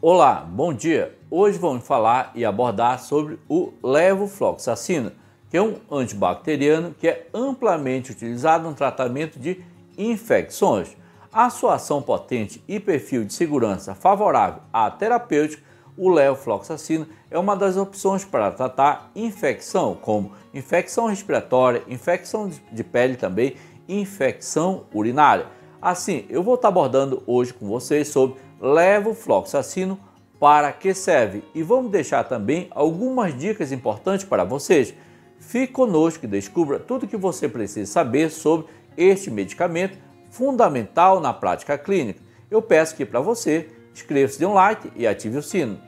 Olá, bom dia! Hoje vamos falar e abordar sobre o levofloxacino, que é um antibacteriano que é amplamente utilizado no tratamento de infecções. A sua ação potente e perfil de segurança favorável à terapêutica, o levofloxacino é uma das opções para tratar infecção, como infecção respiratória, infecção de pele também, infecção urinária. Assim, eu vou estar abordando hoje com vocês sobre levofloxacino, para que serve, e vamos deixar também algumas dicas importantes para vocês. Fique conosco e descubra tudo o que você precisa saber sobre este medicamento fundamental na prática clínica. Eu peço que para você inscreva-se, dê um like e ative o sino.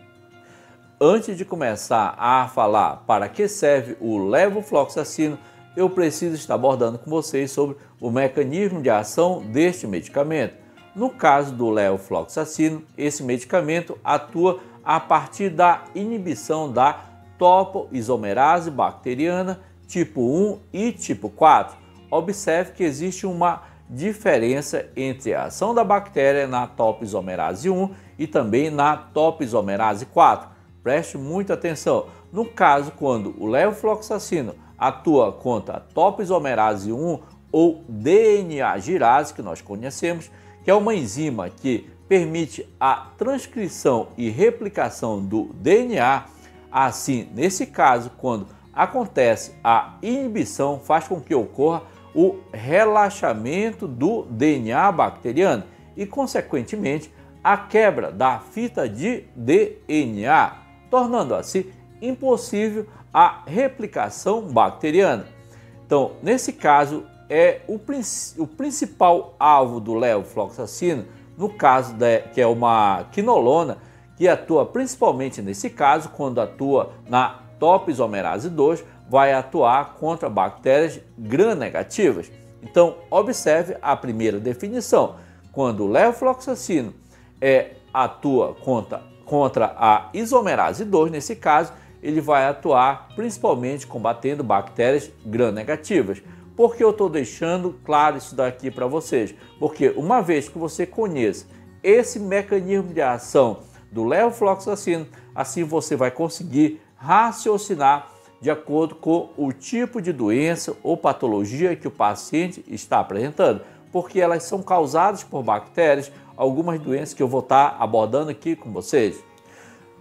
Antes de começar a falar para que serve o levofloxacino, eu preciso estar abordando com vocês sobre o mecanismo de ação deste medicamento. No caso do levofloxacino, esse medicamento atua a partir da inibição da topoisomerase bacteriana tipo 1 e tipo 4. Observe que existe uma diferença entre a ação da bactéria na topoisomerase 1 e também na topoisomerase 4. Preste muita atenção. No caso, quando o levofloxacino atua contra a topoisomerase 1 ou DNA girase, que nós conhecemos, que é uma enzima que permite a transcrição e replicação do DNA. Assim, nesse caso, quando acontece a inibição, faz com que ocorra o relaxamento do DNA bacteriano e, consequentemente, a quebra da fita de DNA, tornando assim impossível a replicação bacteriana. Então, nesse caso, o principal alvo do levofloxacino, no caso que é uma quinolona, que atua principalmente nesse caso, quando atua na topoisomerase 2, vai atuar contra bactérias gram-negativas. Então, observe a primeira definição. Quando o levofloxacino atua contra a isomerase 2, nesse caso, ele vai atuar principalmente combatendo bactérias gram-negativas. Por que eu estou deixando claro isso daqui para vocês? Porque uma vez que você conheça esse mecanismo de ação do levofloxacino, assim você vai conseguir raciocinar de acordo com o tipo de doença ou patologia que o paciente está apresentando, porque elas são causadas por bactérias, algumas doenças que eu vou estar abordando aqui com vocês.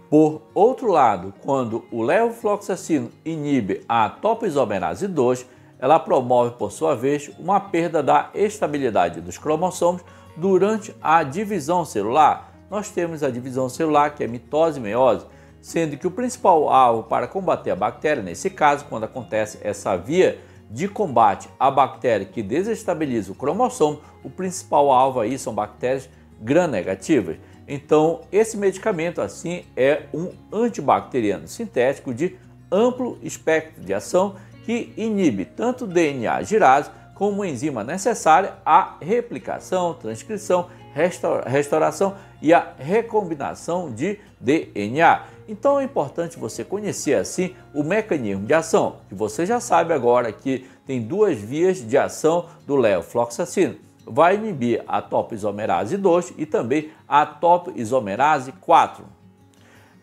Por outro lado, quando o levofloxacino inibe a topoisomerase 2, ela promove, por sua vez, uma perda da estabilidade dos cromossomos durante a divisão celular. Nós temos a divisão celular, que é mitose e meiose, sendo que o principal alvo para combater a bactéria, nesse caso, quando acontece essa via de combate à bactéria que desestabiliza o cromossomo, o principal alvo aí são bactérias gram-negativas. Então, esse medicamento, assim, é um antibacteriano sintético de amplo espectro de ação, que inibe tanto o DNA girase como uma enzima necessária à replicação, transcrição, restauração e a recombinação de DNA. Então é importante você conhecer assim o mecanismo de ação, que você já sabe agora que tem duas vias de ação do levofloxacino. Vai inibir a topoisomerase 2 e também a topoisomerase 4.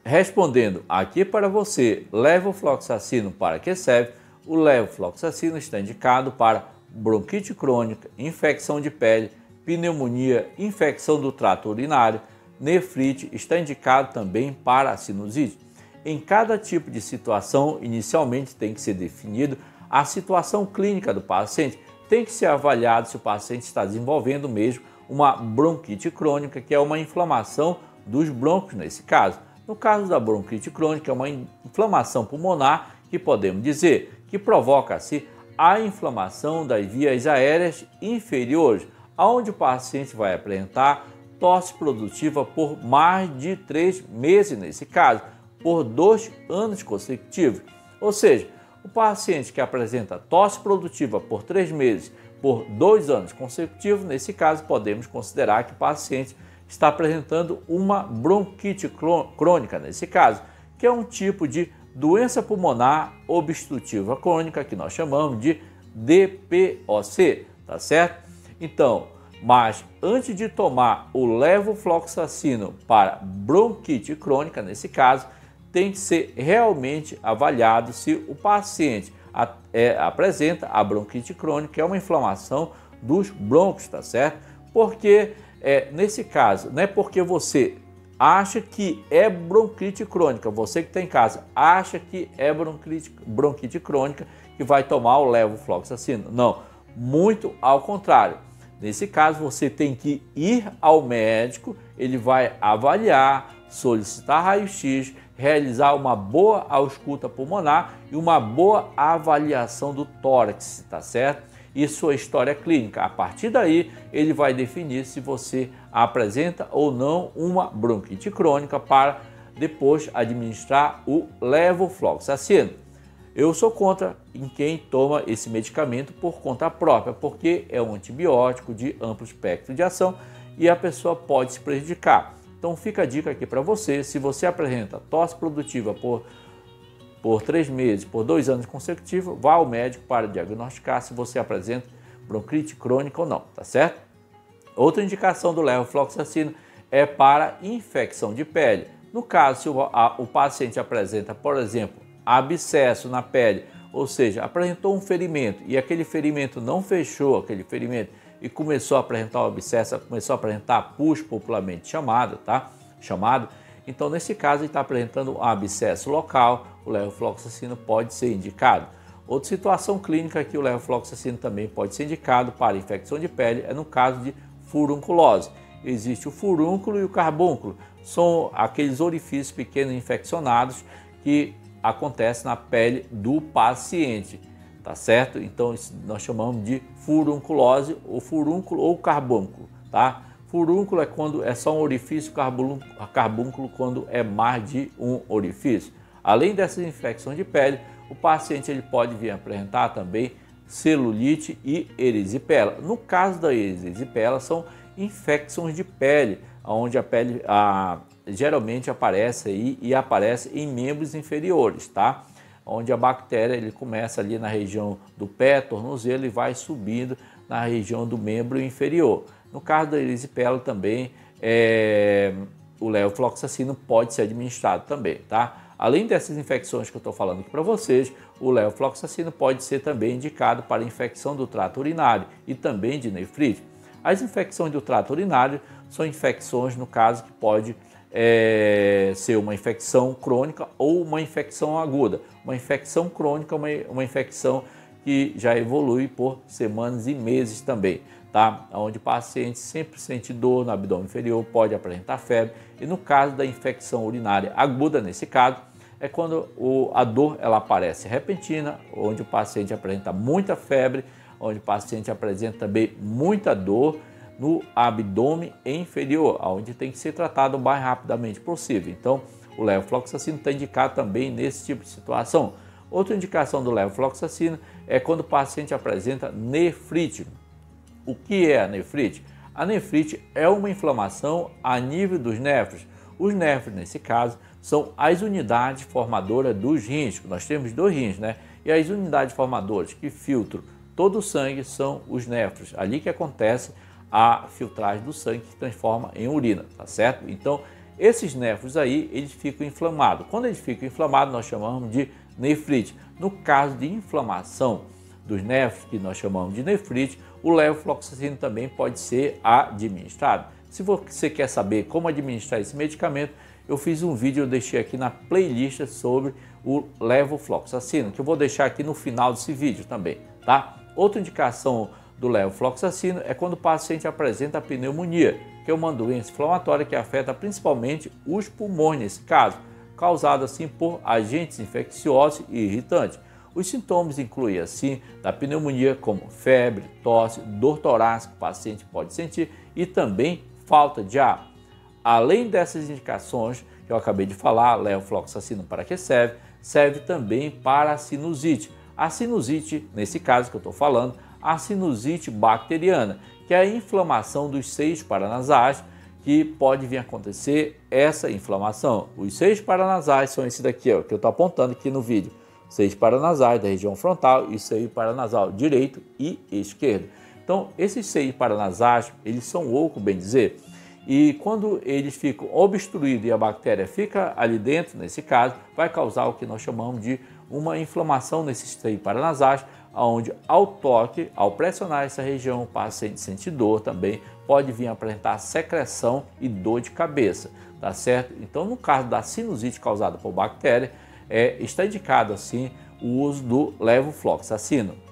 Respondendo aqui para você, levofloxacino para que serve? O levofloxacino está indicado para bronquite crônica, infecção de pele, pneumonia, infecção do trato urinário, nefrite, está indicado também para a sinusite. Em cada tipo de situação, inicialmente tem que ser definido a situação clínica do paciente, tem que ser avaliado se o paciente está desenvolvendo mesmo uma bronquite crônica, que é uma inflamação dos brônquios nesse caso. No caso da bronquite crônica, é uma inflamação pulmonar que podemos dizer que provoca-se a inflamação das vias aéreas inferiores, onde o paciente vai apresentar tosse produtiva por mais de 3 meses, nesse caso, por 2 anos consecutivos. Ou seja, o paciente que apresenta tosse produtiva por 3 meses, por 2 anos consecutivos, nesse caso, podemos considerar que o paciente está apresentando uma bronquite crônica, nesse caso, que é um tipo de doença pulmonar obstrutiva crônica, que nós chamamos de DPOC, tá certo? Então, Mas antes de tomar o levofloxacino para bronquite crônica, nesse caso, tem que ser realmente avaliado se o paciente apresenta a bronquite crônica, que é uma inflamação dos brônquios, tá certo? Porque nesse caso, não é porque você acha que é bronquite crônica, você que está em casa acha que é bronquite crônica, que vai tomar o levofloxacino. Não, muito ao contrário. Nesse caso, você tem que ir ao médico, ele vai avaliar, solicitar raio-x, realizar uma boa ausculta pulmonar e uma boa avaliação do tórax, tá certo? E sua história clínica. A partir daí, ele vai definir se você apresenta ou não uma bronquite crônica para depois administrar o levofloxacino. Eu sou contra em quem toma esse medicamento por conta própria, porque é um antibiótico de amplo espectro de ação e a pessoa pode se prejudicar. Então fica a dica aqui para você: se você apresenta tosse produtiva por 3 meses, por 2 anos consecutivos, vá ao médico para diagnosticar se você apresenta bronquite crônica ou não, tá certo? Outra indicação do levofloxacino é para infecção de pele. No caso, se o paciente apresenta, por exemplo, abscesso na pele, ou seja, apresentou um ferimento e aquele ferimento não fechou aquele ferimento e começou a apresentar o abscesso, começou a apresentar pus, popularmente chamado, então nesse caso ele está apresentando um abscesso local, o levofloxacino pode ser indicado. Outra situação clínica que o levofloxacino também pode ser indicado para infecção de pele é no caso de furunculose. Existe o furúnculo e o carbúnculo, são aqueles orifícios pequenos infeccionados que acontece na pele do paciente, tá certo? Então nós chamamos de furunculose, ou furúnculo ou carbúnculo, tá? Furúnculo é quando é só um orifício, carbúnculo quando é mais de um orifício. Além dessas infecções de pele, o paciente ele pode vir apresentar também celulite e erisipela. No caso da erisipela, são infecções de pele, onde a pele geralmente aparece aí e aparece em membros inferiores, tá? Onde a bactéria ele começa ali na região do pé, tornozelo e vai subindo na região do membro inferior. No caso da erisipela também, o levofloxacino pode ser administrado também, tá? Além dessas infecções que eu estou falando aqui para vocês, o levofloxacino pode ser também indicado para infecção do trato urinário e também de nefrite. As infecções do trato urinário são infecções, no caso, que pode ser uma infecção crônica ou uma infecção aguda. Uma infecção crônica é uma infecção que já evolui por semanas e meses também, tá? Onde o paciente sempre sente dor no abdômen inferior, pode apresentar febre, e no caso da infecção urinária aguda, nesse caso, é quando a dor ela aparece repentina, onde o paciente apresenta muita febre, onde o paciente apresenta também muita dor no abdômen inferior, onde tem que ser tratado o mais rapidamente possível. Então, o levofloxacino está indicado também nesse tipo de situação. Outra indicação do levofloxacino é quando o paciente apresenta nefrite. O que é a nefrite? A nefrite é uma inflamação a nível dos néfrons. Os néfrons, nesse caso, são as unidades formadoras dos rins. Nós temos 2 rins, né? E as unidades formadoras que filtram todo o sangue são os néfrons. Ali que acontece a filtragem do sangue que transforma em urina, tá certo? Então, esses néfrons aí, eles ficam inflamados. Quando eles ficam inflamados, nós chamamos de nefrite. No caso de inflamação dos néfrons, que nós chamamos de nefrite, o levofloxacino também pode ser administrado. Se você quer saber como administrar esse medicamento, eu fiz um vídeo, eu deixei aqui na playlist sobre o levofloxacino, que eu vou deixar aqui no final desse vídeo também, tá? Outra indicação do levofloxacino é quando o paciente apresenta pneumonia, que é uma doença inflamatória que afeta principalmente os pulmões nesse caso, causada assim por agentes infecciosos e irritantes. Os sintomas incluem assim da pneumonia como febre, tosse, dor torácica que o paciente pode sentir e também falta de ar. Além dessas indicações que eu acabei de falar, levofloxacino para que serve? Serve também para a sinusite. A sinusite, nesse caso que eu estou falando, a sinusite bacteriana, que é a inflamação dos seios paranasais, que pode vir a acontecer essa inflamação. Os seios paranasais são esse daqui, ó, que eu estou apontando aqui no vídeo. Seios paranasais da região frontal e seio paranasal direito e esquerdo. Então, esses seios paranasais, eles são ocos, bem dizer, e quando eles ficam obstruídos e a bactéria fica ali dentro, nesse caso, vai causar o que nós chamamos de uma inflamação nesses seios paranasais, onde ao toque, ao pressionar essa região, o paciente sente dor também, pode vir a apresentar secreção e dor de cabeça, tá certo? Então, no caso da sinusite causada por bactéria, está indicado assim o uso do levofloxacino.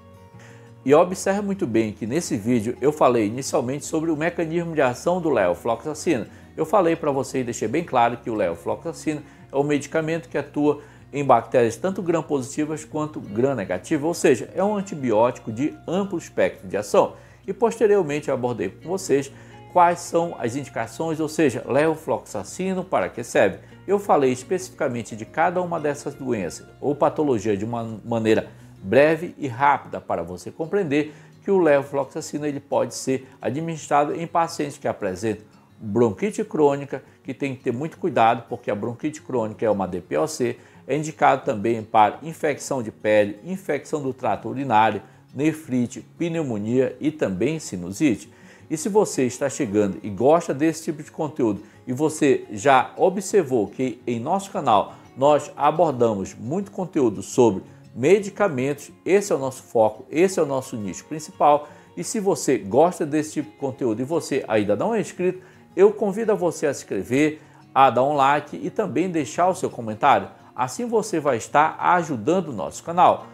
E observe muito bem que nesse vídeo eu falei inicialmente sobre o mecanismo de ação do levofloxacino. Eu falei para você e deixei bem claro que o levofloxacino é um medicamento que atua em bactérias tanto gram-positivas quanto gram-negativas, ou seja, é um antibiótico de amplo espectro de ação. E posteriormente eu abordei com vocês quais são as indicações, ou seja, levofloxacino para que serve. Eu falei especificamente de cada uma dessas doenças ou patologia de uma maneira breve e rápida para você compreender que o levofloxacino ele pode ser administrado em pacientes que apresentam bronquite crônica, que tem que ter muito cuidado porque a bronquite crônica é uma DPOC, é indicado também para infecção de pele, infecção do trato urinário, nefrite, pneumonia e também sinusite. E se você está chegando e gosta desse tipo de conteúdo e você já observou que em nosso canal nós abordamos muito conteúdo sobre medicamentos, esse é o nosso foco, esse é o nosso nicho principal. E se você gosta desse tipo de conteúdo e você ainda não é inscrito, eu convido a você a se inscrever, a dar um like e também deixar o seu comentário. Assim você vai estar ajudando o nosso canal.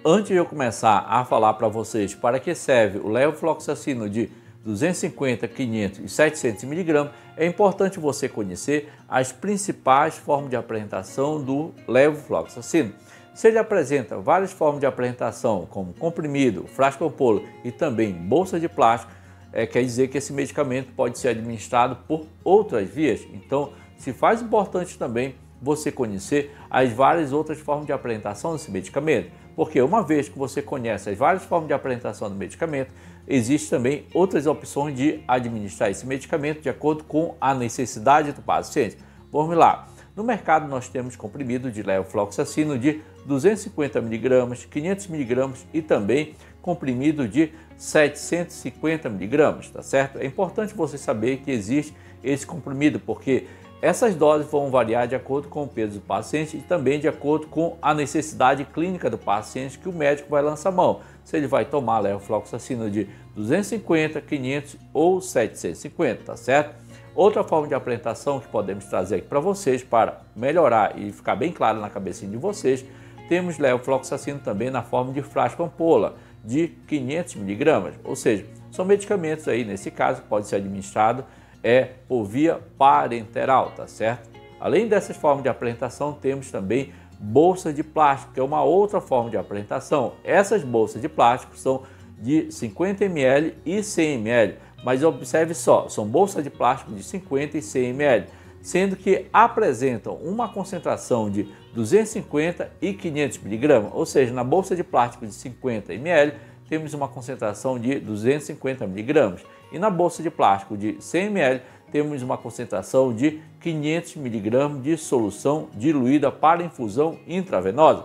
Antes de eu começar a falar para vocês para que serve o levofloxacino de 250, 500 e 700 mg, é importante você conhecer as principais formas de apresentação do levofloxacino. Se ele apresenta várias formas de apresentação, como comprimido, frasco ampola e também bolsa de plástico, quer dizer que esse medicamento pode ser administrado por outras vias. Então, se faz importante também você conhecer as várias outras formas de apresentação desse medicamento, porque uma vez que você conhece as várias formas de apresentação do medicamento, existem também outras opções de administrar esse medicamento de acordo com a necessidade do paciente. Vamos lá. No mercado nós temos comprimido de levofloxacino de 250 mg, 500 mg e também comprimido de 750 mg, tá certo? É importante você saber que existe esse comprimido porque essas doses vão variar de acordo com o peso do paciente e também de acordo com a necessidade clínica do paciente que o médico vai lançar mão. Se ele vai tomar levofloxacino de 250, 500 ou 750, tá certo? Outra forma de apresentação que podemos trazer aqui para vocês para melhorar e ficar bem claro na cabecinha de vocês, temos levofloxacino também na forma de frasco ampola de 500 mg, ou seja, são medicamentos aí nesse caso que pode ser administrado por via parenteral, tá certo? Além dessas formas de apresentação, temos também bolsas de plástico, que é uma outra forma de apresentação. Essas bolsas de plástico são de 50 ml e 100 ml, mas observe só, são bolsas de plástico de 50 e 100 ml, sendo que apresentam uma concentração de 250 e 500 mg, ou seja, na bolsa de plástico de 50 ml temos uma concentração de 250 mg e na bolsa de plástico de 100 ml temos uma concentração de 500 mg de solução diluída para infusão intravenosa.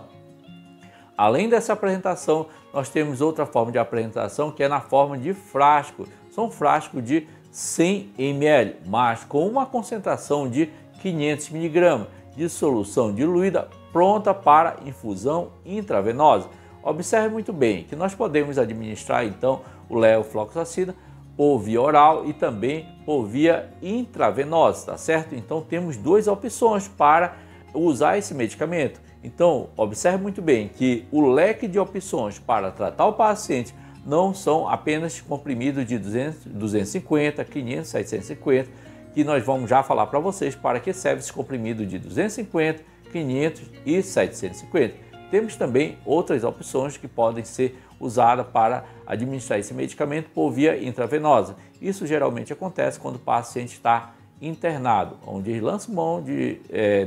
Além dessa apresentação, nós temos outra forma de apresentação que é na forma de frasco. São frascos de 100 ml, mas com uma concentração de 500 mg de solução diluída pronta para infusão intravenosa. Observe muito bem que nós podemos administrar então o levofloxacino por via oral e também por via intravenosa, tá certo? Então temos duas opções para usar esse medicamento. Então observe muito bem que o leque de opções para tratar o paciente não são apenas comprimidos de 250, 500, 750, que nós vamos já falar para vocês para que serve esse comprimido de 250, 500 e 750. Temos também outras opções que podem ser usadas para administrar esse medicamento por via intravenosa. Isso geralmente acontece quando o paciente está internado, onde lança mão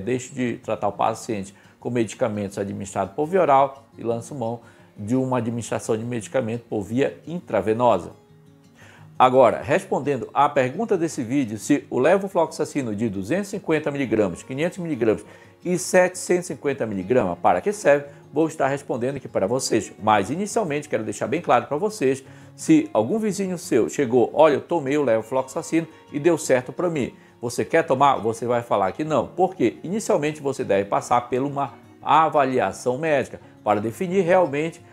deixa de tratar o paciente com medicamentos administrados por via oral e lança mão de uma administração de medicamento por via intravenosa. Agora, respondendo à pergunta desse vídeo, se o levofloxacino de 250 mg, 500 mg e 750 mg, para que serve? Vou estar respondendo aqui para vocês. Mas, inicialmente, quero deixar bem claro para vocês, se algum vizinho seu chegou, olha, eu tomei o levofloxacino e deu certo para mim. Você quer tomar? Você vai falar que não. Porque, inicialmente, você deve passar por uma avaliação médica para definir realmente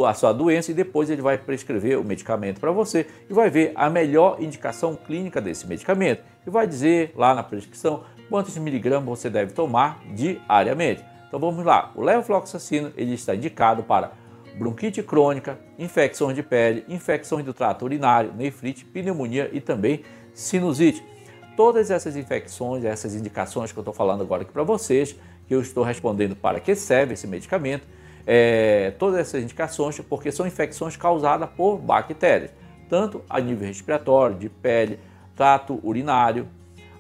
a sua doença e depois ele vai prescrever o medicamento para você e vai ver a melhor indicação clínica desse medicamento e vai dizer lá na prescrição quantos miligramas você deve tomar diariamente. Então vamos lá, o levofloxacino ele está indicado para bronquite crônica, infecções de pele, infecções do trato urinário, nefrite, pneumonia e também sinusite. Todas essas infecções, essas indicações que eu estou falando agora aqui para vocês, que eu estou respondendo para que serve esse medicamento, todas essas indicações, porque são infecções causadas por bactérias, tanto a nível respiratório, de pele, trato urinário,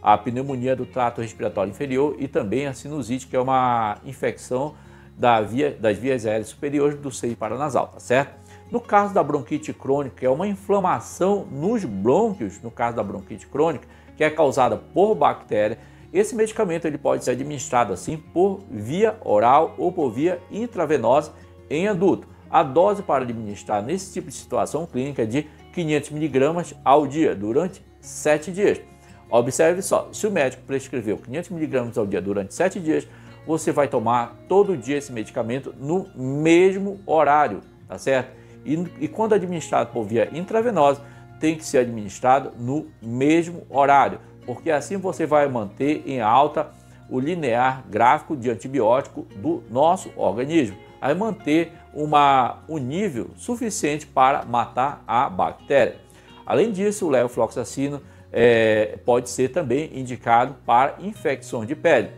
a pneumonia do trato respiratório inferior e também a sinusite, que é uma infecção das vias aéreas superiores do seio paranasal, tá certo? No caso da bronquite crônica, que é uma inflamação nos brônquios, no caso da bronquite crônica, que é causada por bactéria, esse medicamento ele pode ser administrado assim por via oral ou por via intravenosa em adulto. A dose para administrar nesse tipo de situação clínica é de 500 mg ao dia durante 7 dias. Observe só, se o médico prescreveu 500 mg ao dia durante 7 dias, você vai tomar todo dia esse medicamento no mesmo horário, tá certo? E quando administrado por via intravenosa, tem que ser administrado no mesmo horário, porque assim você vai manter em alta o linear gráfico de antibiótico do nosso organismo, vai manter um nível suficiente para matar a bactéria. Além disso, o levofloxacino pode ser também indicado para infecções de pele.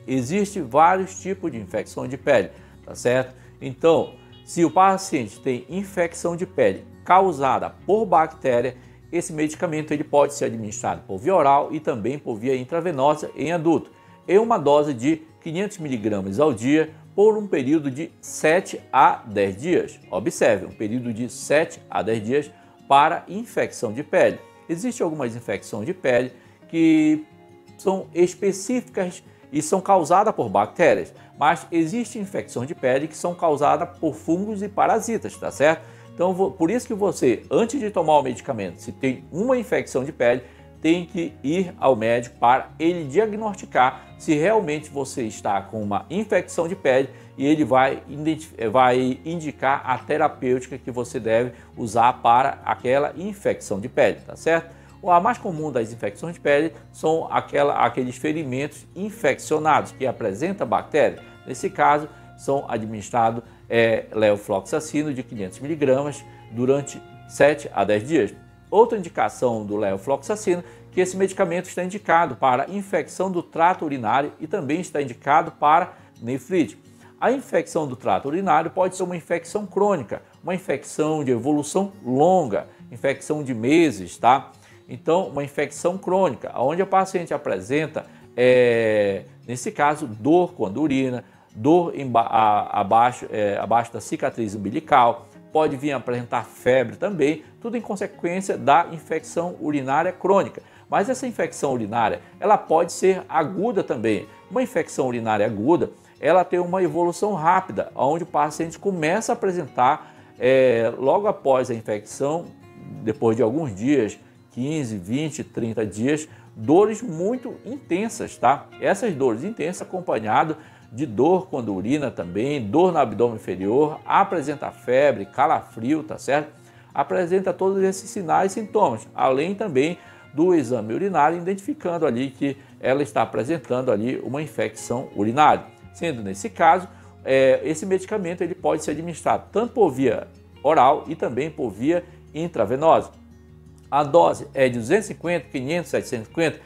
Existem vários tipos de infecção de pele, tá certo? Então, se o paciente tem infecção de pele causada por bactéria, esse medicamento ele pode ser administrado por via oral e também por via intravenosa em adulto, em uma dose de 500 mg ao dia por um período de 7 a 10 dias. Observe, um período de 7 a 10 dias para infecção de pele. Existem algumas infecções de pele que são específicas e são causadas por bactérias, mas existem infecções de pele que são causadas por fungos e parasitas, tá certo? Então, por isso que você, antes de tomar o medicamento, se tem uma infecção de pele, tem que ir ao médico para ele diagnosticar se realmente você está com uma infecção de pele e ele vai indicar a terapêutica que você deve usar para aquela infecção de pele, tá certo? A mais comum das infecções de pele são aqueles ferimentos infeccionados que apresentam bactéria. Nesse caso, são administrados levofloxacino de 500 mg durante 7 a 10 dias. Outra indicação do levofloxacino é que esse medicamento está indicado para infecção do trato urinário e também está indicado para nefrite. A infecção do trato urinário pode ser uma infecção crônica, uma infecção de evolução longa, infecção de meses, tá? Então, uma infecção crônica, onde a paciente apresenta, nesse caso, dor quando urina, dor abaixo da cicatriz umbilical, pode vir a apresentar febre também, tudo em consequência da infecção urinária crônica. Mas essa infecção urinária, ela pode ser aguda também. Uma infecção urinária aguda, ela tem uma evolução rápida, onde o paciente começa a apresentar, logo após a infecção, depois de alguns dias, 15, 20, 30 dias, dores muito intensas, tá? Essas dores intensas acompanhadas de dor quando urina também, dor no abdômen inferior, apresenta febre, calafrio, tá certo? Apresenta todos esses sinais e sintomas, além também do exame urinário, identificando ali que ela está apresentando ali uma infecção urinária. Sendo nesse caso, esse medicamento ele pode ser administrado tanto por via oral e também por via intravenosa. A dose é de 250, 500, 750.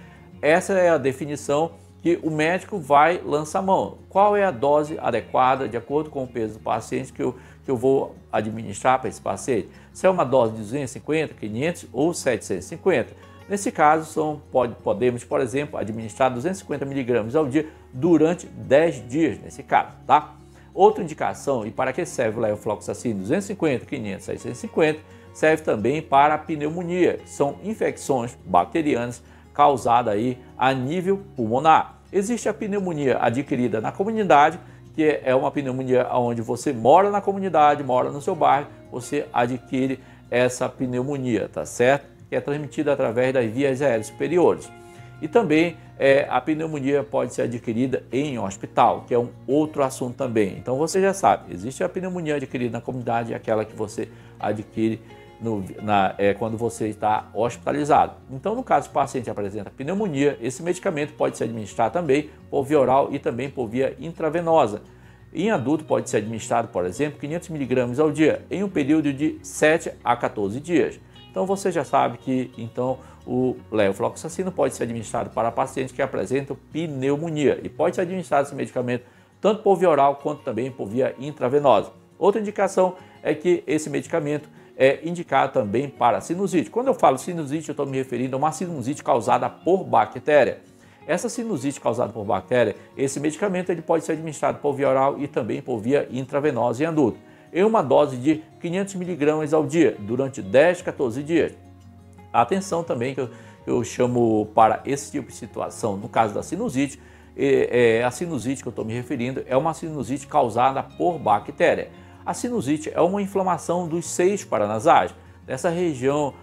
Essa é a definição que o médico vai lançar a mão. Qual é a dose adequada, de acordo com o peso do paciente, que eu vou administrar para esse paciente? Se é uma dose de 250, 500 ou 750. Nesse caso, podemos, por exemplo, administrar 250 mg ao dia durante 10 dias, nesse caso, tá? Outra indicação, e para que serve o levofloxacino 250, 500, 650, serve também para a pneumonia, que são infecções bacterianas causadas aí a nível pulmonar. Existe a pneumonia adquirida na comunidade, que é uma pneumonia onde você mora na comunidade, mora no seu bairro, você adquire essa pneumonia, tá certo? Que é transmitida através das vias aéreas superiores. E também a pneumonia pode ser adquirida em hospital, que é um outro assunto também. Então você já sabe, existe a pneumonia adquirida na comunidade, aquela que você adquire quando você está hospitalizado. Então, no caso, o paciente apresenta pneumonia, esse medicamento pode ser administrado também por via oral e também por via intravenosa. Em adulto, pode ser administrado, por exemplo, 500 mg ao dia, em um período de 7 a 14 dias. Então, você já sabe que o levofloxacino pode ser administrado para pacientes que apresentam pneumonia e pode ser administrado esse medicamento tanto por via oral quanto também por via intravenosa. Outra indicação é que esse medicamento é indicado também para sinusite. Quando eu falo sinusite, eu estou me referindo a uma sinusite causada por bactéria. Essa sinusite causada por bactéria, esse medicamento ele pode ser administrado por via oral e também por via intravenosa em adulto, em uma dose de 500 mg ao dia, durante 10 a 14 dias. Atenção também que eu chamo para esse tipo de situação, no caso da sinusite, a sinusite que eu estou me referindo é uma sinusite causada por bactéria. A sinusite é uma inflamação dos seios paranasais, dessa região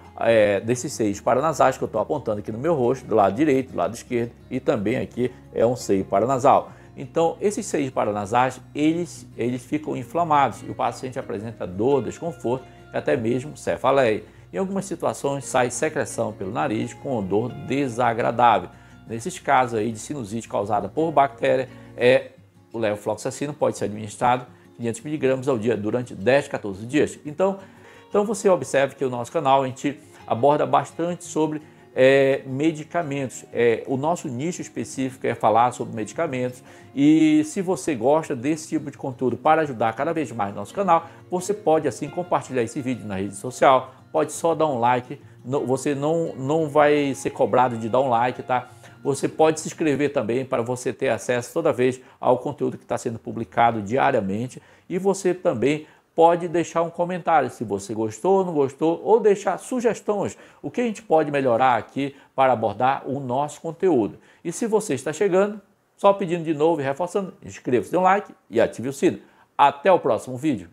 desses seios paranasais que eu estou apontando aqui no meu rosto, do lado direito, do lado esquerdo, e também aqui é um seio paranasal. Então, esses seios paranasais, eles ficam inflamados e o paciente apresenta dor, desconforto e até mesmo cefaleia. Em algumas situações, sai secreção pelo nariz com odor desagradável. Nesses casos aí de sinusite causada por bactéria, o levofloxacino pode ser administrado 500 mg ao dia durante 10 a 14 dias. Então você observe que o nosso canal a gente aborda bastante sobre medicamentos. O nosso nicho específico é falar sobre medicamentos e se você gosta desse tipo de conteúdo para ajudar cada vez mais no nosso canal, você pode assim compartilhar esse vídeo na rede social, pode só dar um like, você não vai ser cobrado de dar um like, tá? Você pode se inscrever também para você ter acesso toda vez ao conteúdo que está sendo publicado diariamente e você também pode deixar um comentário se você gostou ou não gostou ou deixar sugestões, o que a gente pode melhorar aqui para abordar o nosso conteúdo. E se você está chegando, só pedindo de novo e reforçando, inscreva-se, dê um like e ative o sino. Até o próximo vídeo.